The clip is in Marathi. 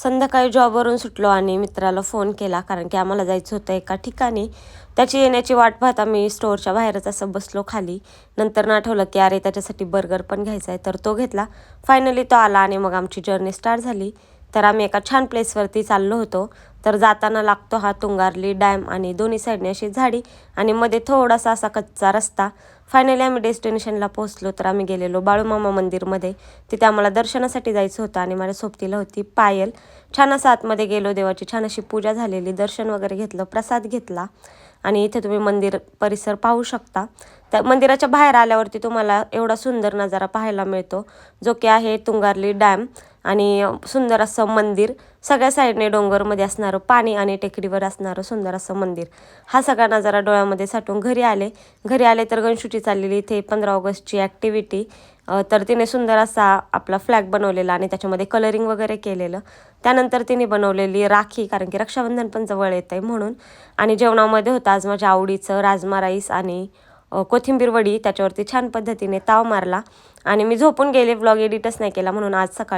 संध्याकाळी जॉबवरून सुटलो आणि मित्राला फोन केला कारण की आम्हाला जायचं होतं एका ठिकाणी. त्याची येण्याची वाट पाहत आम्ही स्टोअरच्या बाहेरच असं बसलो खाली. नंतर आठवलं की अरे त्याच्यासाठी बर्गर पण घ्यायचा आहे, तर तो घेतला. फायनली तो आला आणि मग आमची जर्नी स्टार्ट झाली. तर आम्ही एका छान प्लेसवरती चाललो होतो. तर जाताना लागतो हा तुंगारली डॅम आणि दोन्ही साईडने अशी झाडी आणि मध्ये थोडासा असा कच्चा रस्ता. फायनली आम्ही डेस्टिनेशनला पोहोचलो. तर आम्ही गेलेलो बाळूमामा मंदिरमध्ये. तिथे आम्हाला दर्शनासाठी जायचं होतं आणि माझ्या सोबतीला होती पायल. छान असं आतमध्ये गेलो, देवाची छान अशी पूजा झालेली, दर्शन वगैरे घेतलं, प्रसाद घेतला आणि इथे तुम्ही मंदिर परिसर पाहू शकता. त्या मंदिराच्या बाहेर आल्यावरती तुम्हाला एवढा सुंदर नजारा पाहायला मिळतो, जो की आहे तुंगारली डॅम. आणि सुंदर असं मंदिर, सगळ्या साईडने डोंगरमध्ये असणारं पाणी आणि टेकडीवर असणारं सुंदर असं मंदिर. हा सगळा नजारा डोळ्यामध्ये साठवून घरी आले तर गणशूची चाललेली इथे 15 ऑगस्टची ॲक्टिव्हिटी. तर तिने सुंदर असा आपला फ्लॅग बनवलेला आणि त्याच्यामध्ये कलरिंग वगैरे केलेलं. त्यानंतर तिने बनवलेली राखी, कारण की रक्षाबंधन पण जवळ येत आहे म्हणून. आणि जेवणामध्ये होतं आज माझ्या आवडीचं राजमा राईस आणि कोथिंबीर वडी. त्याच्यावरती छान पद्धतीने ताव मारला आणि मी झोपून गेले, व्लॉग एडिटच नाही केला म्हणून आज सकाळी